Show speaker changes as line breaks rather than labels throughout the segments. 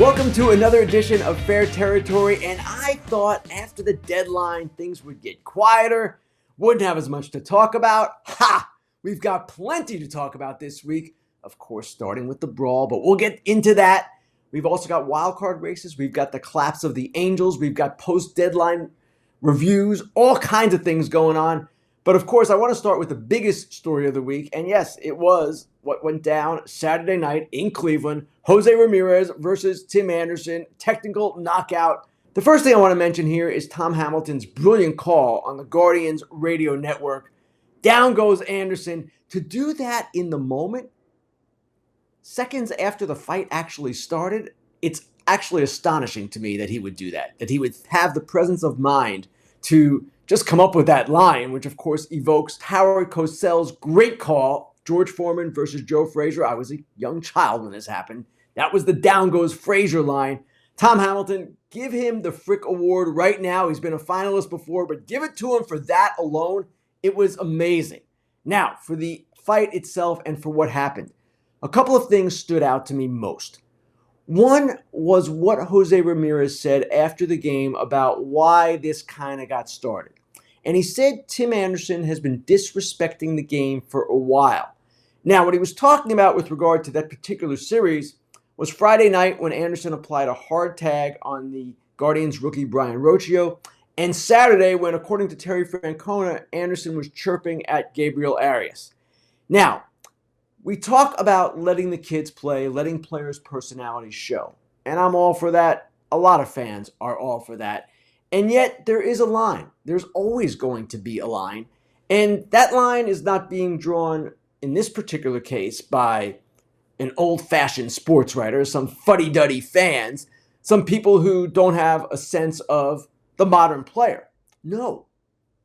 Welcome to another edition of Fair Territory, and I thought after the deadline things would get quieter, wouldn't have as much to talk about. Ha! We've got plenty to talk about this week, of course starting with the brawl, but we'll get into that. We've also got wildcard races, we've got the collapse of the Angels, we've got post-deadline reviews, all kinds of things going on. But of course, I want to start with the biggest story of the week, and yes, it was what went down Saturday night in Cleveland. José Ramírez versus Tim Anderson, technical knockout. The first thing I want to mention here is Tom Hamilton's brilliant call on the Guardians radio network. Down goes Anderson. To do that in the moment, seconds after the fight actually started, it's actually astonishing to me that he would do that he would have the presence of mind to just come up with that line, which of course evokes Howard Cosell's great call, George Foreman versus Joe Frazier. I was a young child when this happened. That was the down goes Frazier line. Tom Hamilton, give him the Frick Award right now. He's been a finalist before, but give it to him for that alone. It was amazing. Now, for the fight itself and for what happened, a couple of things stood out to me most. One was what José Ramírez said after the game about why this kind of got started. And he said Tim Anderson has been disrespecting the game for a while. Now, what he was talking about with regard to that particular series was Friday night when Anderson applied a hard tag on the Guardians rookie Brian Rocchio, and Saturday when, according to Terry Francona, Anderson was chirping at Gabriel Arias. Now, we talk about letting the kids play, letting players' personalities show, and I'm all for that. A lot of fans are all for that. And yet, there is a line. There's always going to be a line. And that line is not being drawn, in this particular case, by an old-fashioned sports writer, some fuddy-duddy fans, some people who don't have a sense of the modern player. No,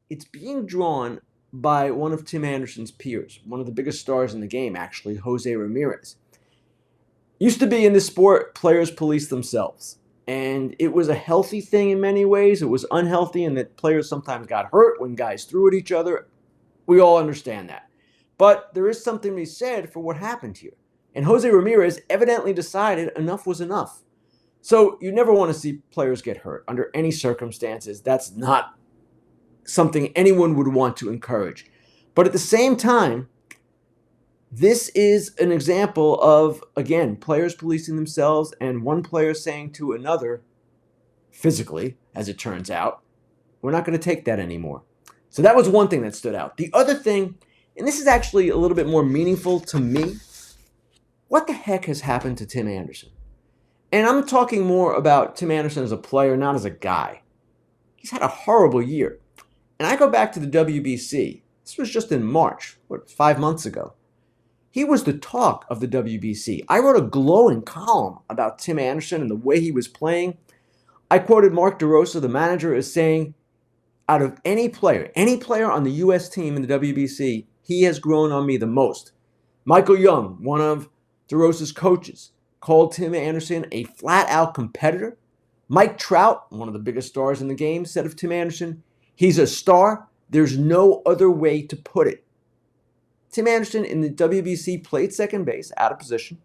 it's being drawn by one of Tim Anderson's peers, one of the biggest stars in the game, actually, José Ramírez. Used to be in this sport, players police themselves. And it was a healthy thing in many ways. It was unhealthy in that players sometimes got hurt when guys threw at each other. We all understand that. But there is something to be said for what happened here. And José Ramírez evidently decided enough was enough. So you never want to see players get hurt under any circumstances. That's not something anyone would want to encourage. But at the same time, this is an example of, again, players policing themselves and one player saying to another, physically, as it turns out, we're not going to take that anymore. So that was one thing that stood out. The other thing, and this is actually a little bit more meaningful to me, what the heck has happened to Tim Anderson? And I'm talking more about Tim Anderson as a player, not as a guy. He's had a horrible year. And I go back to the WBC. This was just in March, 5 months ago. He was the talk of the WBC. I wrote a glowing column about Tim Anderson and the way he was playing. I quoted Mark DeRosa, the manager, as saying, out of any player on the U.S. team in the WBC, he has grown on me the most. Michael Young, one of DeRosa's coaches, called Tim Anderson a flat-out competitor. Mike Trout, one of the biggest stars in the game, said of Tim Anderson, he's a star. There's no other way to put it. Tim Anderson in the WBC played second base, out of position.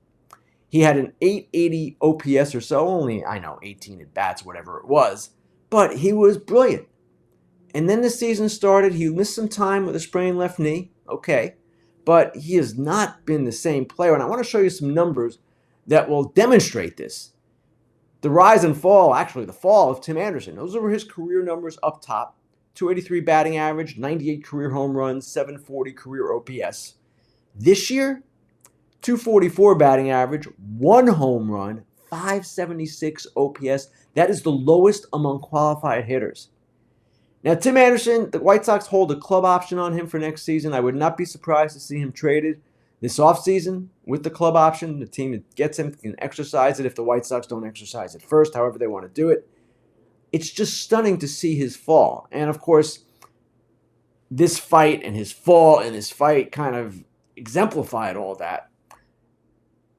He had an 880 OPS or so, only, 18 at bats, whatever it was. But he was brilliant. And then the season started. He missed some time with a sprained left knee. Okay. But he has not been the same player. And I want to show you some numbers that will demonstrate this. The rise and fall, actually the fall of Tim Anderson. Those were his career numbers up top. 283 batting average, 98 career home runs, 740 career OPS. This year, 244 batting average, 1 home run, 576 OPS. That is the lowest among qualified hitters. Now, Tim Anderson, the White Sox hold a club option on him for next season. I would not be surprised to see him traded this offseason with the club option. The team that gets him can exercise it if the White Sox don't exercise it first, however they want to do it. It's just stunning to see his fall. And, of course, this fight and his fall and his fight kind of exemplified all that.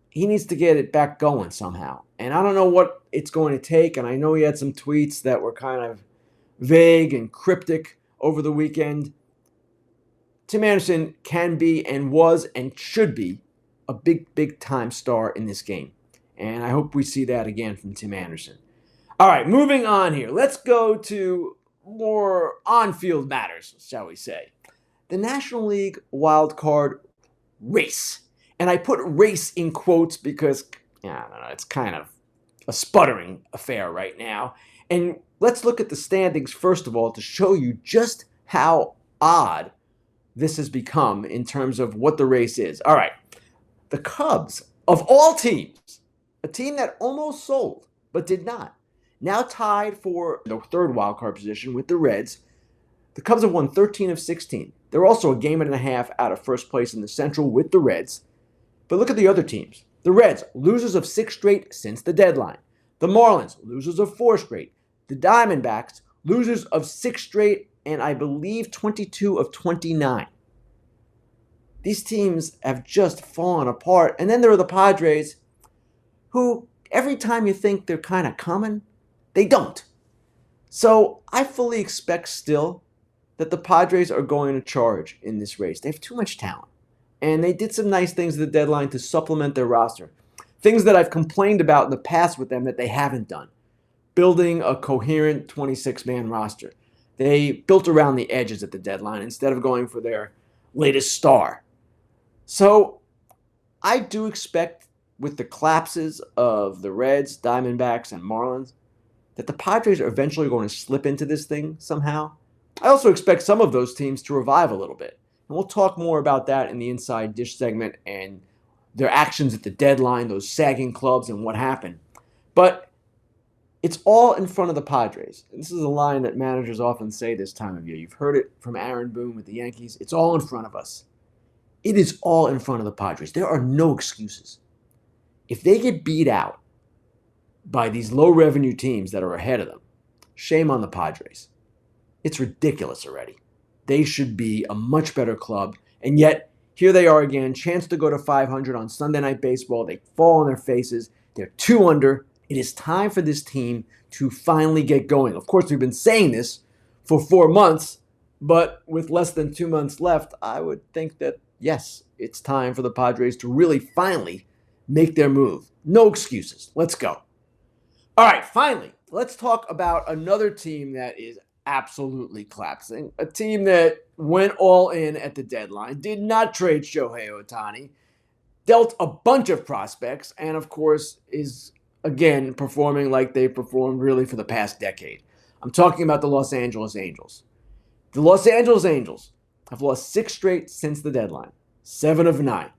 He needs to get it back going somehow. And I don't know what it's going to take. And I know he had some tweets that were kind of vague and cryptic over the weekend. Tim Anderson can be and was and should be a big time star in this game. And I hope we see that again from Tim Anderson. All right, moving on here. Let's go to more on-field matters, shall we say. The National League wild card race. And I put race in quotes because, I don't know, it's kind of a sputtering affair right now. And let's look at the standings first of all to show you just how odd this has become in terms of what the race is. All right, the Cubs, of all teams, a team that almost sold but did not, now tied for the third wild card position with the Reds. The Cubs have won 13 of 16. They're also a game and a half out of first place in the Central with the Reds. But look at the other teams. The Reds, losers of 6 straight since the deadline. The Marlins, losers of 4 straight. The Diamondbacks, losers of 6 straight, and I believe 22 of 29. These teams have just fallen apart. And then there are the Padres, who every time you think they're kind of coming, they don't. So I fully expect still that the Padres are going to charge in this race. They have too much talent. And they did some nice things at the deadline to supplement their roster. Things that I've complained about in the past with them that they haven't done. Building a coherent 26-man roster. They built around the edges at the deadline instead of going for their latest star. So I do expect with the collapses of the Reds, Diamondbacks, and Marlins that the Padres are eventually going to slip into this thing somehow. I also expect some of those teams to revive a little bit. And we'll talk more about that in the Inside Dish segment and their actions at the deadline, those sagging clubs, and what happened. But it's all in front of the Padres. And this is a line that managers often say this time of year. You've heard it from Aaron Boone with the Yankees. It's all in front of us. It is all in front of the Padres. There are no excuses. If they get beat out by these low-revenue teams that are ahead of them, shame on the Padres. It's ridiculous already. They should be a much better club. And yet, here they are again, chance to go to 500 on Sunday Night Baseball. They fall on their faces. They're 2 under. It is time for this team to finally get going. Of course, we've been saying this for 4 months, but with less than 2 months left, I would think that, yes, it's time for the Padres to really finally make their move. No excuses. Let's go. All right, finally, let's talk about another team that is absolutely collapsing. A team that went all in at the deadline, did not trade Shohei Ohtani, dealt a bunch of prospects, and of course is, again, performing like they performed really for the past decade. I'm talking about the Los Angeles Angels. The Los Angeles Angels have lost 6 straight since the deadline, 7 of 9.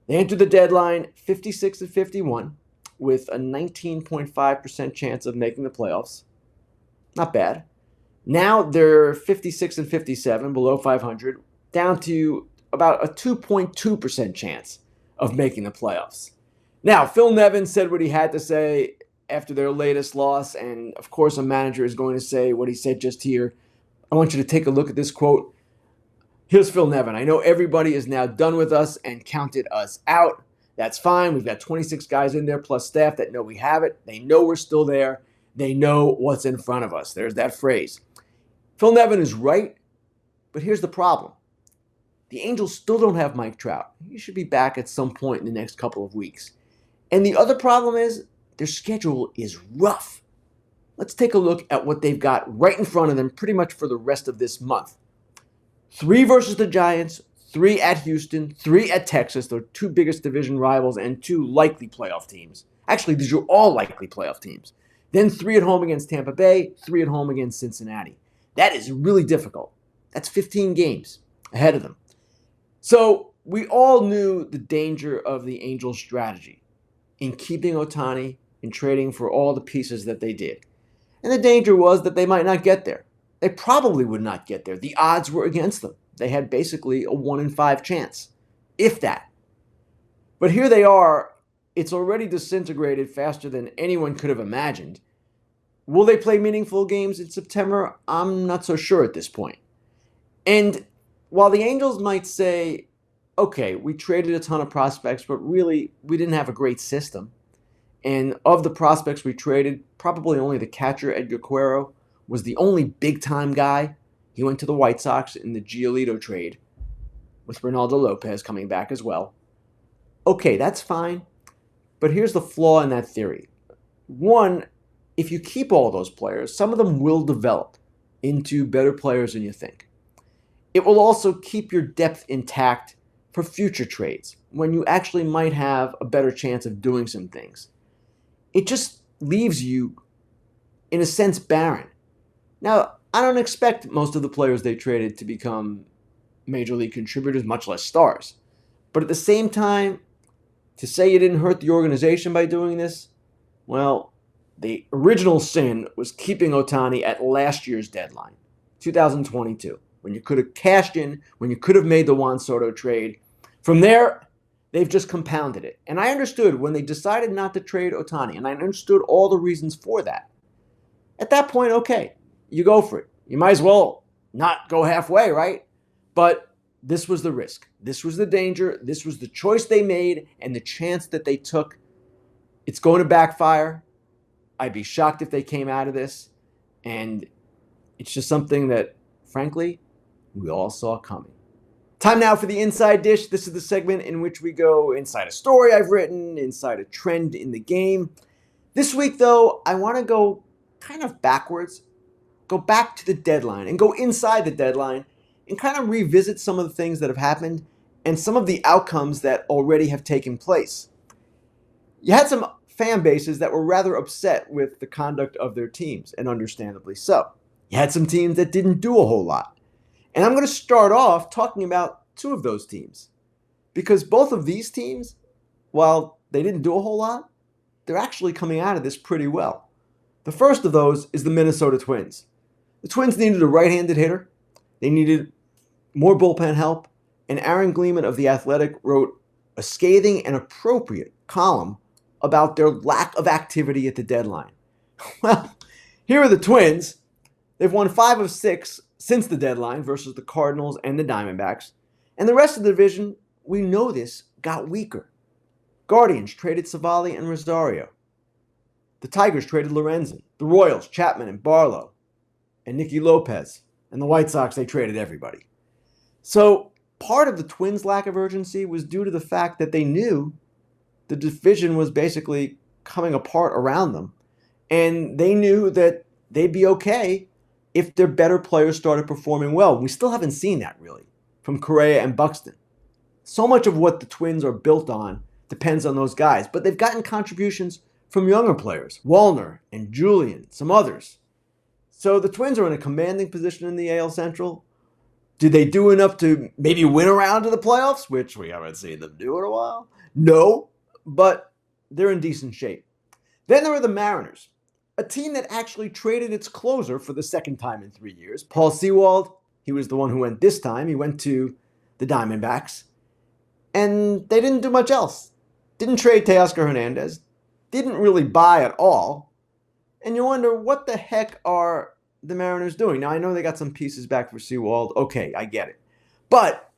They entered the deadline 56 of 51 with a 19.5% chance of making the playoffs. Not bad. Now they're 56 and 57, below 500, down to about a 2.2% chance of making the playoffs. Now, Phil Nevin said what he had to say after their latest loss, and of course a manager is going to say what he said just here. I want you to take a look at this quote. Here's Phil Nevin. I know everybody is now done with us and counted us out. That's fine. We've got 26 guys in there plus staff that know we have it. They know we're still there. They know what's in front of us. There's that phrase. Phil Nevin is right, but here's the problem. The Angels still don't have Mike Trout. He should be back at some point in the next couple of weeks. And the other problem is their schedule is rough. Let's take a look at what they've got right in front of them pretty much for the rest of this month. 3 versus the Giants, 3 at Houston, 3 at Texas, their 2 biggest division rivals and 2 likely playoff teams. Actually, these are all likely playoff teams. Then 3 at home against Tampa Bay, 3 at home against Cincinnati. That is really difficult. That's 15 games ahead of them. So we all knew the danger of the Angels' strategy in keeping Ohtani and trading for all the pieces that they did. And the danger was that they might not get there. They probably would not get there. The odds were against them. They had basically a 1 in 5 chance, if that. But here they are. It's already disintegrated faster than anyone could have imagined. Will they play meaningful games in September? I'm not so sure at this point. And while the Angels might say, okay, we traded a ton of prospects, but really we didn't have a great system. And of the prospects we traded, probably only the catcher, Edgar Quero, was the only big-time guy. He went to the White Sox in the Giolito trade, with Ronaldo Lopez coming back as well. Okay, that's fine. But here's the flaw in that theory. One, if you keep all those players, some of them will develop into better players than you think. It will also keep your depth intact for future trades when you actually might have a better chance of doing some things. It just leaves you, in a sense, barren. Now, I don't expect most of the players they traded to become major league contributors, much less stars. But at the same time, to say you didn't hurt the organization by doing this, well, the original sin was keeping Ohtani at last year's deadline, 2022, when you could have cashed in, when you could have made the Juan Soto trade. From there, they've just compounded it. And I understood when they decided not to trade Ohtani, and I understood all the reasons for that. At that point, okay, you go for it. You might as well not go halfway, right? But this was the risk. This was the danger. This was the choice they made and the chance that they took. It's going to backfire. I'd be shocked if they came out of this. And it's just something that, frankly, we all saw coming. Time now for the Inside Dish. This is the segment in which we go inside a story I've written, inside a trend in the game. This week, though, I want to go kind of backwards, go back to the deadline and go inside the deadline and kind of revisit some of the things that have happened and some of the outcomes that already have taken place. You had some fan bases that were rather upset with the conduct of their teams, and understandably so. You had some teams that didn't do a whole lot. And I'm going to start off talking about two of those teams, because both of these teams, while they didn't do a whole lot, they're actually coming out of this pretty well. The first of those is the Minnesota Twins. The Twins needed a right-handed hitter. They needed more bullpen help. And Aaron Gleeman of The Athletic wrote a scathing and appropriate column about their lack of activity at the deadline. Well, here are the Twins. They've won 5 of 6 since the deadline versus the Cardinals and the Diamondbacks. And the rest of the division, we know this, got weaker. Guardians traded Savali and Rosario. The Tigers traded Lorenzen. The Royals, Chapman and Barlow. And Nicky Lopez. And the White Sox, they traded everybody. So part of the Twins' lack of urgency was due to the fact that they knew the division was basically coming apart around them. And they knew that they'd be okay if their better players started performing well. We still haven't seen that, really, from Correa and Buxton. So much of what the Twins are built on depends on those guys. But they've gotten contributions from younger players, Wallner and Julian, some others. So the Twins are in a commanding position in the AL Central. Did they do enough to maybe win a round of the playoffs, which we haven't seen them do in a while? No, but they're in decent shape. Then there are the Mariners, a team that actually traded its closer for the second time in 3 years. Paul Sewald, he was the one who went this time. He went to the Diamondbacks. And they didn't do much else. Didn't trade Teoscar Hernandez. Didn't really buy at all. And you wonder, what the heck are the Mariners doing? Now, I know they got some pieces back for Sewald. Okay, I get it. But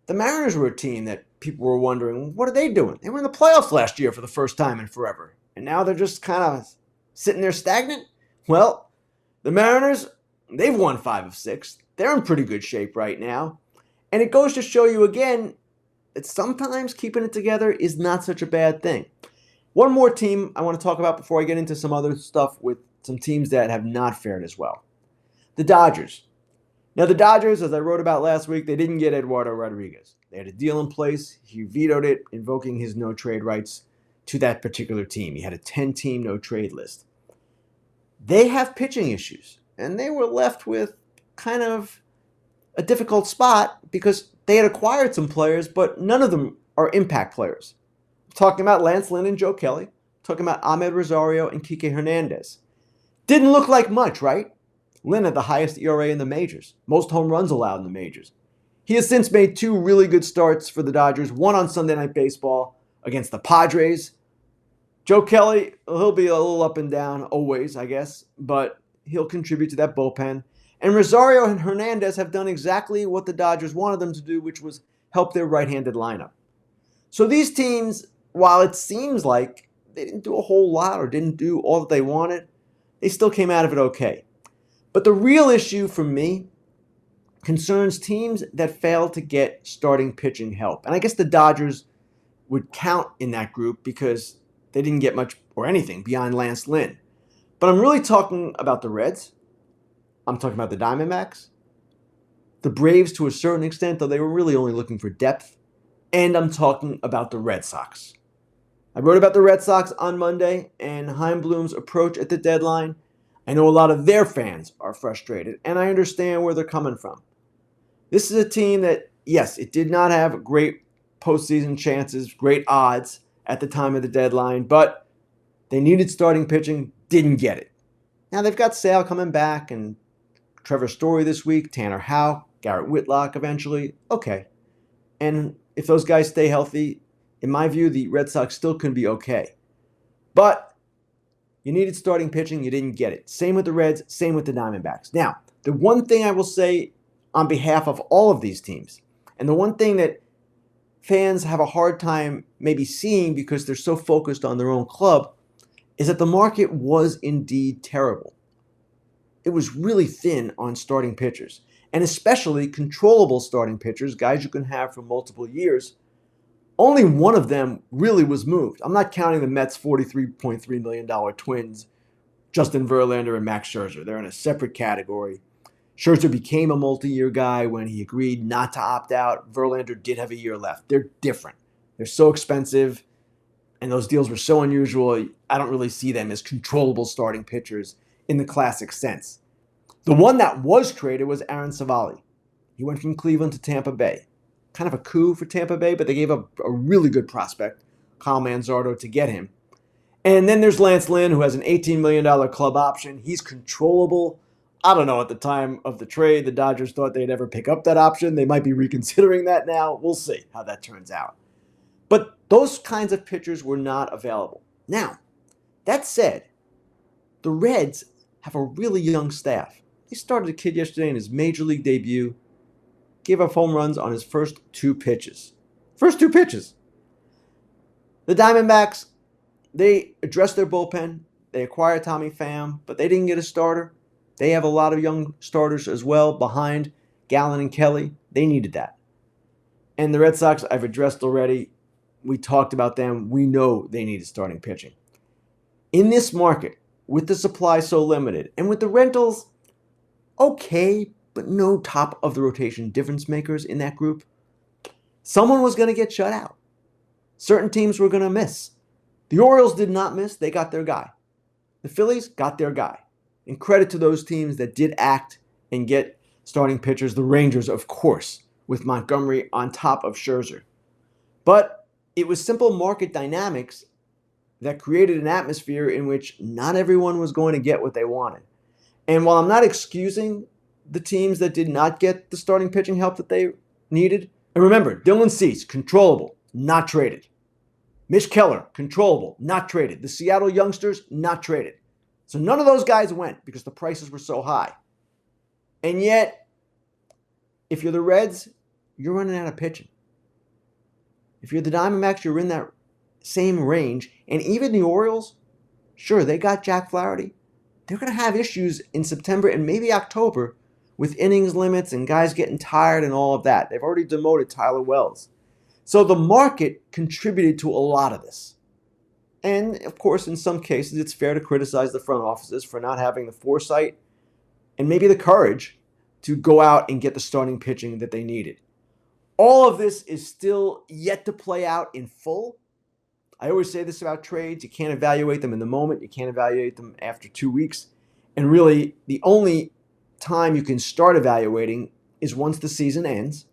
the Mariners were a team that people were wondering, what are they doing? They were in the playoffs last year for the first time in forever. And now they're just kind of sitting there stagnant? Well, the Mariners, they've won 5 of 6. They're in pretty good shape right now. And it goes to show you again that sometimes keeping it together is not such a bad thing. One more team I want to talk about before I get into some other stuff with some teams that have not fared as well. The Dodgers. Now, the Dodgers, as I wrote about last week, they didn't get Eduardo Rodriguez. They had a deal in place. He vetoed it, invoking his no-trade rights to that particular team. He had a 10-team no-trade list. They have pitching issues, and they were left with kind of a difficult spot because they had acquired some players, but none of them are impact players. I'm talking about Lance Lynn and Joe Kelly. I'm talking about Ahmed Rosario and Kike Hernandez. Didn't look like much, right? Lynn had the highest ERA in the majors, most home runs allowed in the majors. He has since made 2 really good starts for the Dodgers, one on Sunday Night Baseball against the Padres. Joe Kelly, he'll be a little up and down always, I guess, but he'll contribute to that bullpen. And Rosario and Hernandez have done exactly what the Dodgers wanted them to do, which was help their right-handed lineup. So these teams, while it seems like they didn't do a whole lot or didn't do all that they wanted, they still came out of it okay. But the real issue for me concerns teams that fail to get starting pitching help. And I guess the Dodgers would count in that group because they didn't get much or anything beyond Lance Lynn. But I'm really talking about the Reds. I'm talking about the Diamondbacks, the Braves to a certain extent, though they were really only looking for depth. And I'm talking about the Red Sox. I wrote about the Red Sox on Monday and Heimblum's approach at the deadline. I know a lot of their fans are frustrated, and I understand where they're coming from. This is a team that, yes, it did not have great postseason chances, great odds at the time of the deadline, but they needed starting pitching, didn't get it. Now they've got Sale coming back and Trevor Story this week, Tanner Houck, Garrett Whitlock eventually. Okay. And if those guys stay healthy, in my view, the Red Sox still can be okay. But you needed starting pitching, you didn't get it. Same with the Reds, same with the Diamondbacks. Now, the one thing I will say on behalf of all of these teams, and the one thing that fans have a hard time maybe seeing because they're so focused on their own club, is that the market was indeed terrible. It was really thin on starting pitchers, and especially controllable starting pitchers, guys you can have for multiple years. Only one of them really was moved. I'm not counting the Mets' $43.3 million Twins, Justin Verlander and Max Scherzer. They're in a separate category. Scherzer became a multi-year guy when he agreed not to opt out. Verlander did have a year left. They're different. They're so expensive, and those deals were so unusual, I don't really see them as controllable starting pitchers in the classic sense. The one that was traded was Aaron Savali. He went from Cleveland to Tampa Bay. Kind of a coup for Tampa Bay, but they gave up a really good prospect, Kyle Manzardo, to get him. And then there's Lance Lynn, who has an $18 million club option. He's controllable. I don't know, at the time of the trade, the Dodgers thought they'd ever pick up that option. They might be reconsidering that now. We'll see how that turns out. But those kinds of pitchers were not available. Now, that said, the Reds have a really young staff. They started a kid yesterday in his major league debut, gave up home runs on his first two pitches. First two pitches. The Diamondbacks, they addressed their bullpen. They acquired Tommy Pham, but they didn't get a starter. They have a lot of young starters as well behind Gallen and Kelly. They needed that. And the Red Sox, I've addressed already. We talked about them. We know they needed starting pitching. In this market, with the supply so limited, and with the rentals, okay, but no top of the rotation difference makers in that group, someone was going to get shut out. Certain teams were going to miss. The Orioles did not miss. They got their guy. The Phillies got their guy. And credit to those teams that did act and get starting pitchers. The Rangers, of course, with Montgomery on top of Scherzer. But it was simple market dynamics that created an atmosphere in which not everyone was going to get what they wanted. And while I'm not excusing the teams that did not get the starting pitching help that they needed, and remember, Dylan Cease, controllable, not traded. Mitch Keller, controllable, not traded. The Seattle youngsters, not traded. So none of those guys went because the prices were so high. And yet, if you're the Reds, you're running out of pitching. If you're the Diamondbacks, you're in that same range. And even the Orioles, sure, they got Jack Flaherty. They're going to have issues in September and maybe October with innings limits and guys getting tired and all of that. They've already demoted Tyler Wells. So the market contributed to a lot of this. And, of course, in some cases, it's fair to criticize the front offices for not having the foresight and maybe the courage to go out and get the starting pitching that they needed. All of this is still yet to play out in full. I always say this about trades. You can't evaluate them in the moment. You can't evaluate them after 2 weeks. And really, the only time you can start evaluating is once the season ends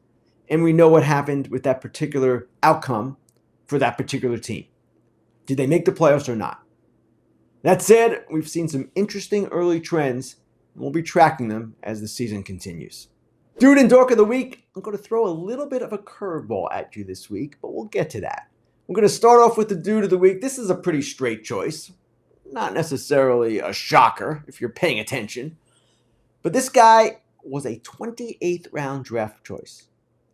and we know what happened with that particular outcome for that particular team. Did they make the playoffs or not? That said, we've seen some interesting early trends, and we'll be tracking them as the season continues. Dude and Dork of the Week, I'm going to throw a little bit of a curveball at you this week, but we'll get to that. We're going to start off with the Dude of the Week. This is a pretty straight choice. Not necessarily a shocker if you're paying attention. But this guy was a 28th round draft choice.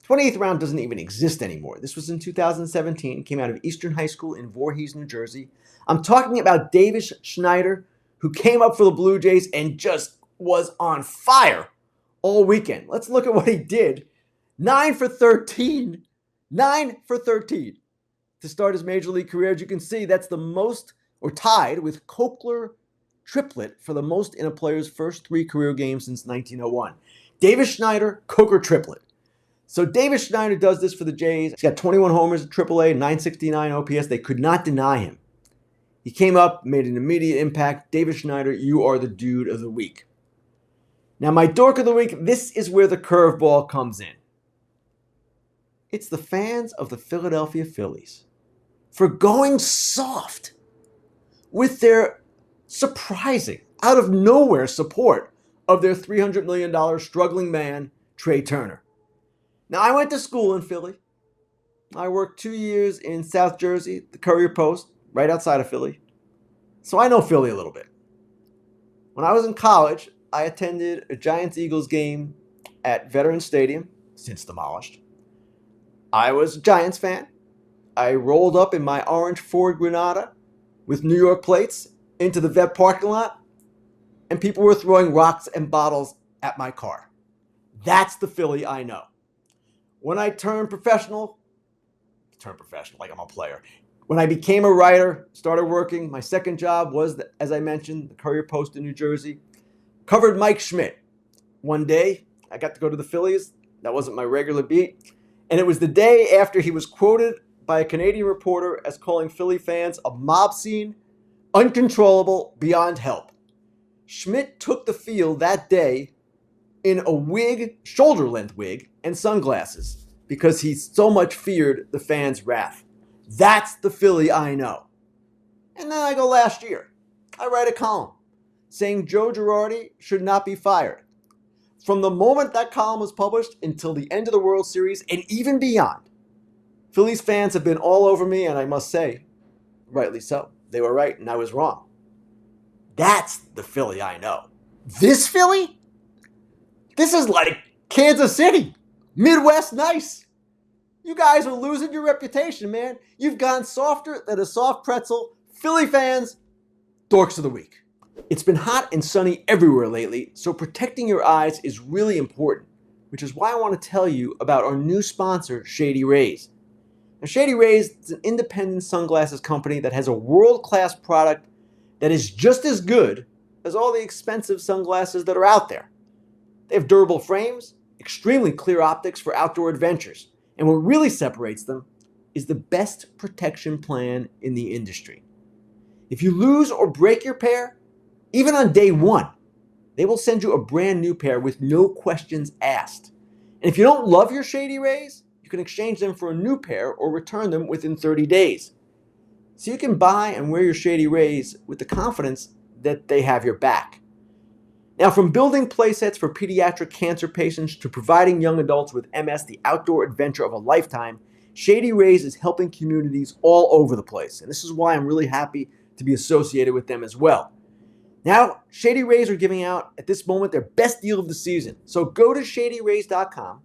28th round doesn't even exist anymore. This was in 2017. Came out of Eastern High School in Voorhees, New Jersey. I'm talking about Davis Schneider, who came up for the Blue Jays and just was on fire all weekend. Let's look at what he did. 9 for 13. 9 for 13. to start his major league career. As you can see, that's the most, or tied with Cochler triplet for the most in a player's first 3 career games since 1901. Davis Schneider, Cochler triplet. So Davis Schneider does this for the Jays. He's got 21 homers at AAA, 969 OPS. They could not deny him. He came up, made an immediate impact. Davis Schneider, you are the dude of the week. Now, my dork of the week, this is where the curveball comes in. It's the fans of the Philadelphia Phillies for going soft with their surprising, out of nowhere support of their $300 million struggling man, Trey Turner. Now, I went to school in Philly. I worked 2 years in South Jersey, the Courier Post, right outside of Philly. So I know Philly a little bit. When I was in college, I attended a Giants-Eagles game at Veterans Stadium, since demolished. I was a Giants fan. I rolled up in my orange Ford Granada with New York plates into the vet parking lot, and people were throwing rocks and bottles at my car. That's the Philly I know. When I turned professional like I'm a player. When I became a writer, started working, my second job was, as I mentioned, the Courier Post in New Jersey. Covered Mike Schmidt. One day, I got to go to the Phillies. That wasn't my regular beat. And it was the day after he was quoted by a Canadian reporter as calling Philly fans a mob scene, uncontrollable, beyond help. Schmidt took the field that day in a wig, shoulder-length wig, and sunglasses because he so much feared the fans' wrath. That's the Philly I know. And then I go last year. I write a column saying Joe Girardi should not be fired. From the moment that column was published until the end of the World Series and even beyond, Phillies fans have been all over me, and I must say, rightly so. They were right and I was wrong. That's the Philly I know. This Philly? This is like Kansas City. Midwest nice. You guys are losing your reputation, man. You've gone softer than a soft pretzel. Philly fans, dorks of the week. It's been hot and sunny everywhere lately, so protecting your eyes is really important, which is why I want to tell you about our new sponsor, Shady Rays. Now, Shady Rays is an independent sunglasses company that has a world-class product that is just as good as all the expensive sunglasses that are out there. They have durable frames, extremely clear optics for outdoor adventures, and what really separates them is the best protection plan in the industry. If you lose or break your pair, even on day one, they will send you a brand new pair with no questions asked. And if you don't love your Shady Rays, you can exchange them for a new pair or return them within 30 days. So you can buy and wear your Shady Rays with the confidence that they have your back. Now, from building playsets for pediatric cancer patients to providing young adults with MS the outdoor adventure of a lifetime, Shady Rays is helping communities all over the place. And this is why I'm really happy to be associated with them as well. Now, Shady Rays are giving out, at this moment, their best deal of the season. So go to shadyrays.com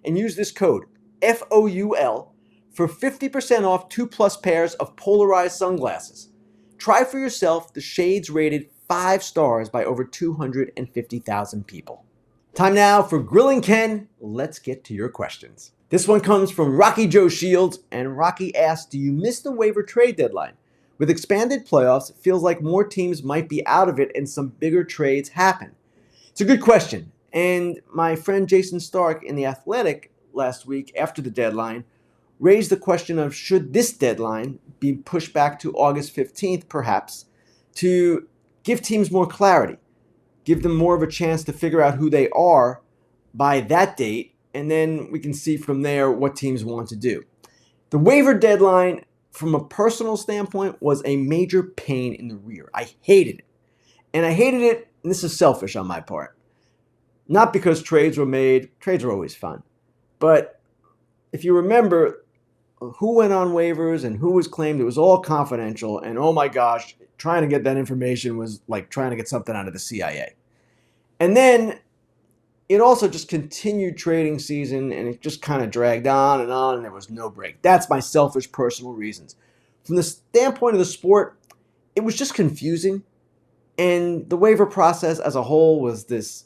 and use this code, FOUL, for 50% off 2+ pairs of polarized sunglasses. Try for yourself the shades rated 5 stars by over 250,000 people. Time now for Grillin Ken. Let's get to your questions. This one comes from Rocky Joe Shields, and Rocky asks, do you miss the waiver trade deadline? With expanded playoffs, it feels like more teams might be out of it and some bigger trades happen. It's a good question, and my friend Jason Stark in The Athletic last week after the deadline raised the question of should this deadline be pushed back to August 15th perhaps to give teams more clarity, give them more of a chance to figure out who they are by that date, and then we can see from there what teams want to do. The waiver deadline, from a personal standpoint, was a major pain in the rear. I hated it. And I hated it, and this is selfish on my part. Not because trades were made. Trades are always fun. But if you remember who went on waivers and who was claimed, it was all confidential. And oh my gosh, trying to get that information was like trying to get something out of the CIA. And then it also just continued trading season, and it just kind of dragged on, and there was no break. That's my selfish personal reasons. From the standpoint of the sport, it was just confusing, and the waiver process as a whole was this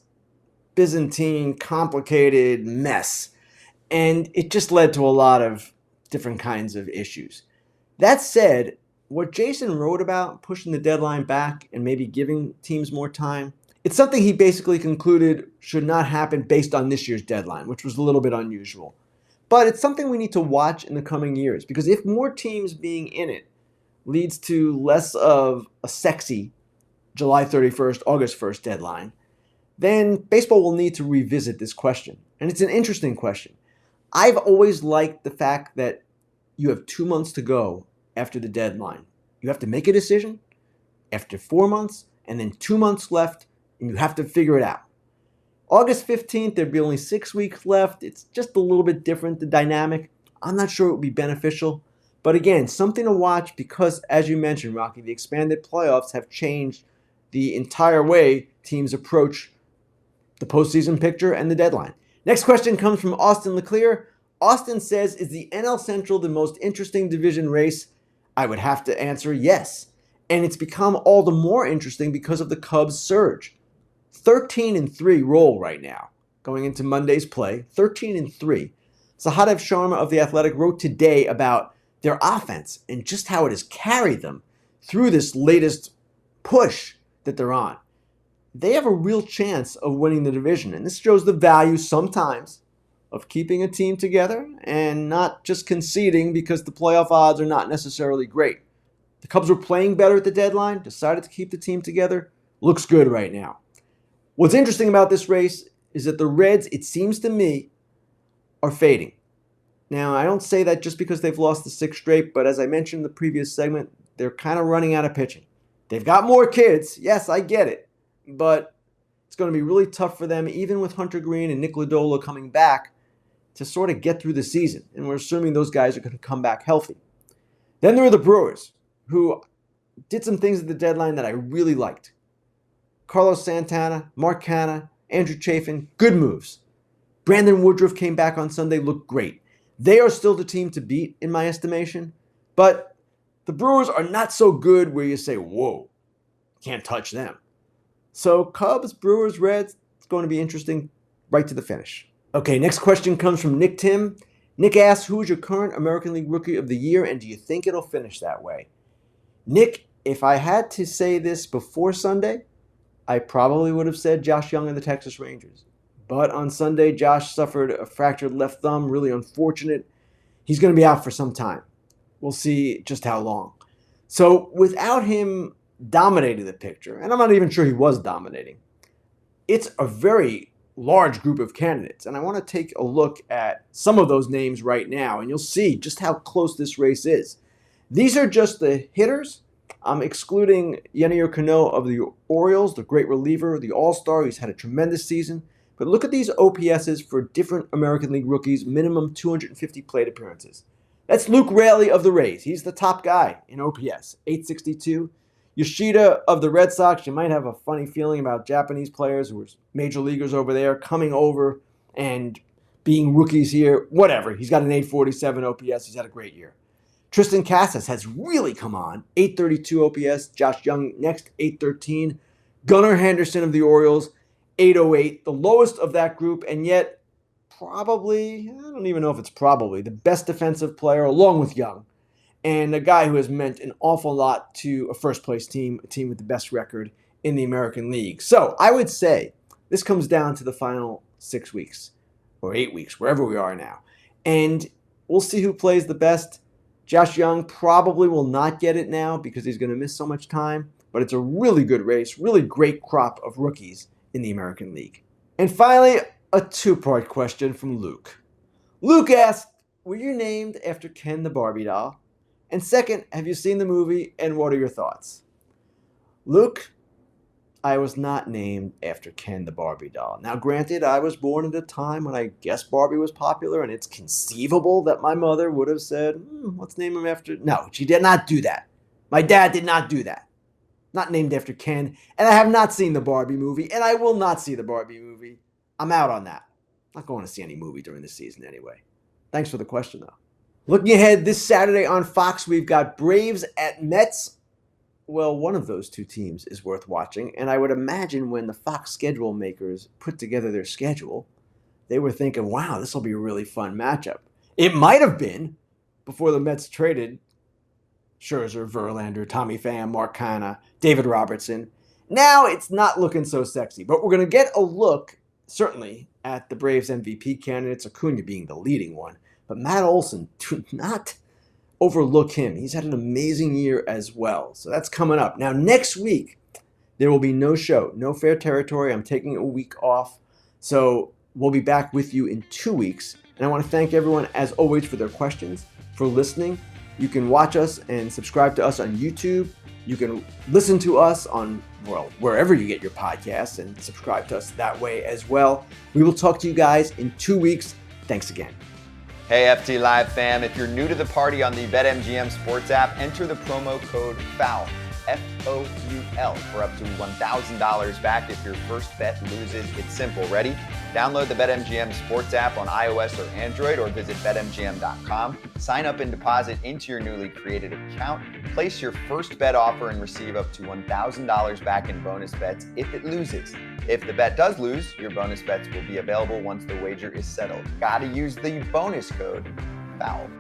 Byzantine, complicated mess, and it just led to a lot of different kinds of issues. That said, what Jason wrote about pushing the deadline back and maybe giving teams more time, it's something he basically concluded should not happen based on this year's deadline, which was a little bit unusual. But it's something we need to watch in the coming years, because if more teams being in it leads to less of a sexy July 31st, August 1st deadline, then baseball will need to revisit this question. And it's an interesting question. I've always liked the fact that you have 2 months to go after the deadline. You have to make a decision after 4 months, and then 2 months left, and you have to figure it out. August 15th, there'd be only 6 weeks left. It's just a little bit different, the dynamic. I'm not sure it would be beneficial. But again, something to watch because, as you mentioned, Rocky, the expanded playoffs have changed the entire way teams approach the postseason picture and the deadline. Next question comes from Austin Leclerc. Austin says, is the NL Central the most interesting division race? I would have to answer yes. And it's become all the more interesting because of the Cubs' surge. 13-3 roll right now, going into Monday's play. 13-3. Sahadev Sharma of The Athletic wrote today about their offense and just how it has carried them through this latest push that they're on. They have a real chance of winning the division, and this shows the value sometimes of keeping a team together and not just conceding because the playoff odds are not necessarily great. The Cubs were playing better at the deadline, decided to keep the team together. Looks good right now. What's interesting about this race is that the Reds, it seems to me, are fading. Now, I don't say that just because they've lost the 6th straight, but as I mentioned in the previous segment, they're kind of running out of pitching. They've got more kids. Yes, I get it. But it's going to be really tough for them, even with Hunter Green and Nick Lodolo coming back, to sort of get through the season. And we're assuming those guys are going to come back healthy. Then there are the Brewers, who did some things at the deadline that I really liked. Carlos Santana, Mark Canha, Andrew Chafin, good moves. Brandon Woodruff came back on Sunday, looked great. They are still the team to beat, in my estimation. But the Brewers are not so good where you say, whoa, can't touch them. So Cubs, Brewers, Reds, it's going to be interesting right to the finish. Okay, next question comes from Nick Tim. Nick asks, who is your current American League Rookie of the Year, and do you think it'll finish that way? Nick, if I had to say this before Sunday, I probably would have said Josh Young of the Texas Rangers. But on Sunday, Josh suffered a fractured left thumb, really unfortunate. He's going to be out for some time. We'll see just how long. So without him dominating the picture, and I'm not even sure he was dominating, it's a very large group of candidates. And I want to take a look at some of those names right now, and you'll see just how close this race is. These are just the hitters. I'm excluding Yennier Cano of the Orioles, the great reliever, the all-star. He's had a tremendous season. But look at these OPSs for different American League rookies, minimum 250 plate appearances. That's Luke Raley of the Rays. He's the top guy in OPS, 862. Yoshida of the Red Sox, you might have a funny feeling about Japanese players who are major leaguers over there coming over and being rookies here. Whatever. He's got an 847 OPS. He's had a great year. Tristan Casas has really come on, 832 OPS. Josh Young next, 813. Gunnar Henderson of the Orioles, 808, the lowest of that group, and yet probably, I don't even know if it's probably, the best defensive player along with Young, and a guy who has meant an awful lot to a first-place team, a team with the best record in the American League. So I would say this comes down to the final 6 weeks, or 8 weeks, wherever we are now, and we'll see who plays the best. Josh Young probably will not get it now because he's going to miss so much time, but it's a really good race, really great crop of rookies in the American League. And finally, a two-part question from Luke. Luke asked, were you named after Ken the Barbie doll? And second, have you seen the movie and what are your thoughts? Luke, I was not named after Ken the Barbie doll. Now, granted, I was born at a time when I guess Barbie was popular, and it's conceivable that my mother would have said, let's name him after... No, she did not do that. My dad did not do that. Not named after Ken, and I have not seen the Barbie movie, and I will not see the Barbie movie. I'm out on that. Not going to see any movie during the season anyway. Thanks for the question, though. Looking ahead, this Saturday on Fox, we've got Braves at Mets. Well, one of those two teams is worth watching, and I would imagine when the Fox schedule makers put together their schedule, they were thinking, wow, this will be a really fun matchup. It might have been before the Mets traded Scherzer, Verlander, Tommy Pham, Mark Canha, David Robertson. Now it's not looking so sexy, but we're going to get a look, certainly, at the Braves MVP candidates, Acuna being the leading one. But Matt Olson, do not overlook him. He's had an amazing year as well. So that's coming up. Now, next week, there will be no show, no Fair Territory. I'm taking a week off. So we'll be back with you in 2 weeks. And I want to thank everyone, as always, for their questions, for listening. You can watch us and subscribe to us on YouTube. You can listen to us on, well, wherever you get your podcasts, and subscribe to us that way as well. We will talk to you guys in 2 weeks. Thanks again.
Hey FT Live fam, if you're new to the party on the BetMGM Sports app, enter the promo code FOUL, F-O-U-L, for up to $1,000 back if your first bet loses. It's simple. Ready? Download the BetMGM Sports app on iOS or Android, or visit BetMGM.com. Sign up and deposit into your newly created account. Place your first bet offer and receive up to $1,000 back in bonus bets if it loses. If the bet does lose, your bonus bets will be available once the wager is settled. Gotta use the bonus code FOUL.